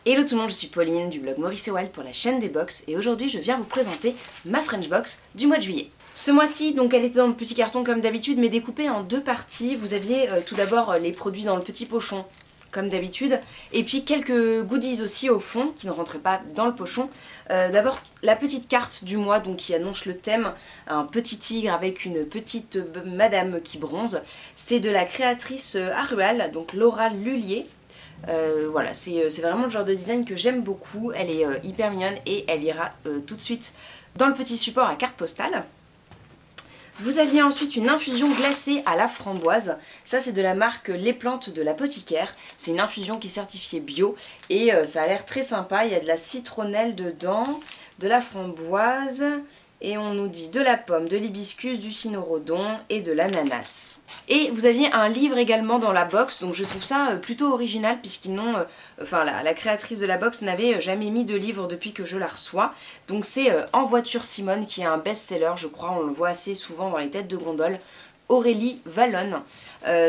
Hello tout le monde, je suis Pauline du blog Maurice et Wild pour la chaîne des box et aujourd'hui je viens vous présenter ma French box du mois de juillet. Ce mois-ci, donc elle était dans le petit carton comme d'habitude mais découpée en deux parties. Vous aviez tout d'abord les produits dans le petit pochon comme d'habitude et puis quelques goodies aussi au fond qui ne rentraient pas dans le pochon. D'abord la petite carte du mois donc qui annonce le thème, un petit tigre avec une petite madame qui bronze. C'est de la créatrice Arual, donc Laura Lullier. Voilà, c'est vraiment le genre de design que j'aime beaucoup, elle est hyper mignonne et elle ira tout de suite dans le petit support à carte postale. Vous aviez ensuite une infusion glacée à la framboise, ça c'est de la marque Les Plantes de l'Apothicaire, c'est une infusion qui est certifiée bio et ça a l'air très sympa, il y a de la citronnelle dedans, de la framboise et on nous dit de la pomme, de l'hibiscus, du cynorrhodon et de l'ananas. Et vous aviez un livre également dans la box, donc je trouve ça plutôt original puisqu'ils n'ont, la créatrice de la box n'avait jamais mis de livre depuis que je la reçois. Donc c'est En voiture Simone qui est un best-seller, je crois, on le voit assez souvent dans les têtes de gondole. Aurélie Vallone,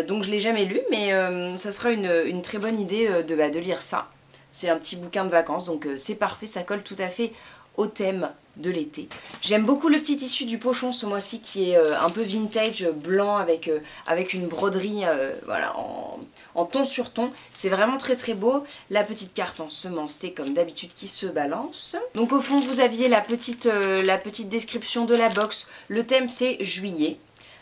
donc je l'ai jamais lu mais ça sera une très bonne idée de lire ça. C'est un petit bouquin de vacances donc c'est parfait, ça colle tout à fait au thème de l'été. J'aime beaucoup le petit tissu du pochon ce mois-ci qui est un peu vintage, blanc avec une broderie voilà, en ton sur ton. C'est vraiment très très beau. La petite carte ensemencée comme d'habitude qui se balance. Donc au fond vous aviez la petite description de la box. Le thème c'est juillet.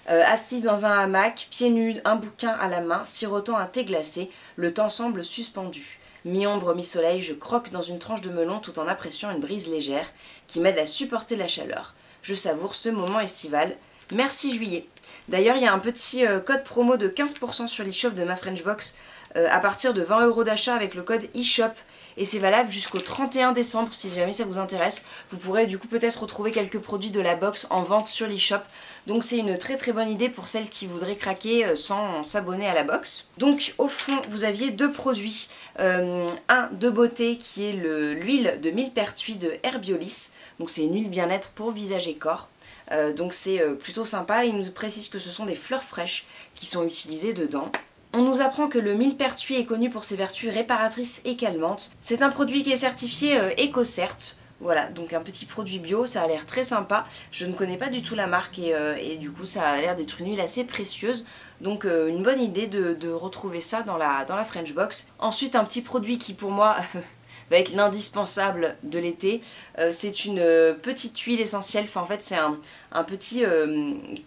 Assise dans un hamac, pieds nus, un bouquin à la main, sirotant un thé glacé, le temps semble suspendu. Mi-ombre, mi-soleil, je croque dans une tranche de melon tout en appréciant une brise légère qui m'aide à supporter la chaleur. Je savoure ce moment estival. Merci juillet. D'ailleurs, il y a un petit code promo de 15% sur l'e-shop de ma French Box à partir de 20 € d'achat avec le code e-shop. Et c'est valable jusqu'au 31 décembre si jamais ça vous intéresse. Vous pourrez du coup peut-être retrouver quelques produits de la box en vente sur l'e-shop. Donc c'est une très très bonne idée pour celles qui voudraient craquer sans s'abonner à la box. Donc au fond vous aviez deux produits. Un de beauté qui est l'huile de millepertuis de Herbiolis. Donc c'est une huile bien-être pour visage et corps. Donc c'est plutôt sympa. Il nous précise que ce sont des fleurs fraîches qui sont utilisées dedans. On nous apprend que le millepertuis est connu pour ses vertus réparatrices et calmantes. C'est un produit qui est certifié EcoCert. Voilà, donc un petit produit bio, ça a l'air très sympa. Je ne connais pas du tout la marque et du coup ça a l'air d'être une huile assez précieuse. Donc une bonne idée de retrouver ça dans la French Box. Ensuite un petit produit qui pour moi va être l'indispensable de l'été. C'est une petite huile essentielle, enfin en fait c'est un petit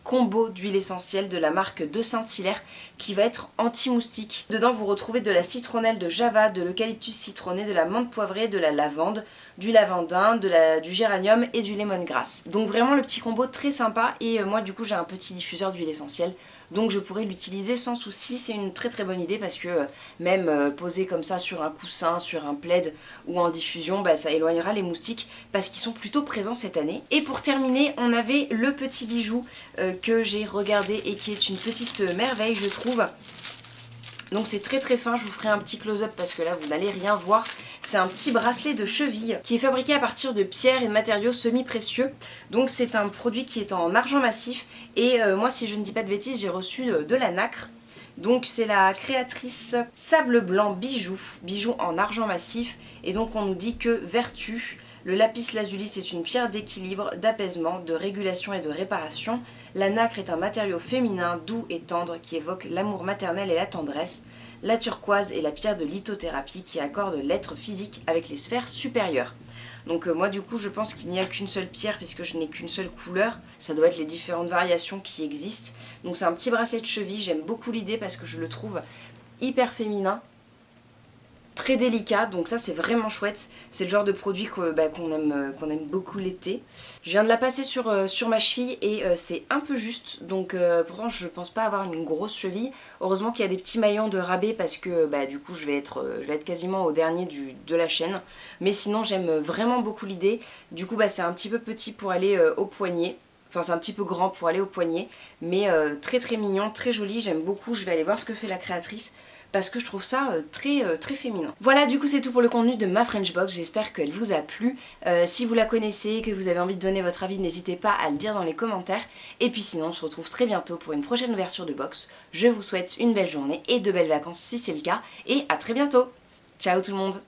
combo d'huile essentielle de la marque de Saint-Hilaire qui va être anti-moustique. Dedans vous retrouvez de la citronnelle de Java, de l'eucalyptus citronné, de la menthe poivrée, de la lavande, du lavandin, du géranium et du lemongrass. Donc vraiment le petit combo très sympa et moi du coup j'ai un petit diffuseur d'huile essentielle donc je pourrais l'utiliser sans souci. C'est une très très bonne idée parce que même posé comme ça sur un coussin, sur un plaid ou en diffusion, bah, ça éloignera les moustiques parce qu'ils sont plutôt présents cette année. Et pour terminer on avait le petit bijou que j'ai regardé et qui est une petite merveille je trouve. Donc c'est très très fin, je vous ferai un petit close-up parce que là vous n'allez rien voir. C'est un petit bracelet de cheville qui est fabriqué à partir de pierres et de matériaux semi-précieux. Donc c'est un produit qui est en argent massif et moi si je ne dis pas de bêtises j'ai reçu de la nacre. Donc c'est la créatrice Sable Blanc Bijou en argent massif et donc on nous dit que vertu. Le lapis lazuli c'est une pierre d'équilibre, d'apaisement, de régulation et de réparation. La nacre est un matériau féminin, doux et tendre qui évoque l'amour maternel et la tendresse. La turquoise est la pierre de lithothérapie qui accorde l'être physique avec les sphères supérieures. Donc moi du coup je pense qu'il n'y a qu'une seule pierre puisque je n'ai qu'une seule couleur. Ça doit être les différentes variations qui existent. Donc c'est un petit bracelet de cheville, j'aime beaucoup l'idée parce que je le trouve hyper féminin. Très délicat, donc ça c'est vraiment chouette. C'est le genre de produit qu'on aime beaucoup l'été. Je viens de la passer sur ma cheville et c'est un peu juste, donc pourtant je pense pas avoir une grosse cheville. Heureusement qu'il y a des petits maillons de rabais parce que du coup je vais être quasiment au dernier de la chaîne. Mais sinon j'aime vraiment beaucoup l'idée. Du coup c'est un petit peu petit pour aller au poignet. Enfin c'est un petit peu grand pour aller au poignet, mais très très mignon, très joli, j'aime beaucoup. Je vais aller voir ce que fait la créatrice parce que je trouve ça très féminin. Voilà, du coup c'est tout pour le contenu de ma French Box, j'espère qu'elle vous a plu. Si vous la connaissez, que vous avez envie de donner votre avis, n'hésitez pas à le dire dans les commentaires. Et puis sinon on se retrouve très bientôt pour une prochaine ouverture de box. Je vous souhaite une belle journée et de belles vacances si c'est le cas, et à très bientôt. Ciao tout le monde.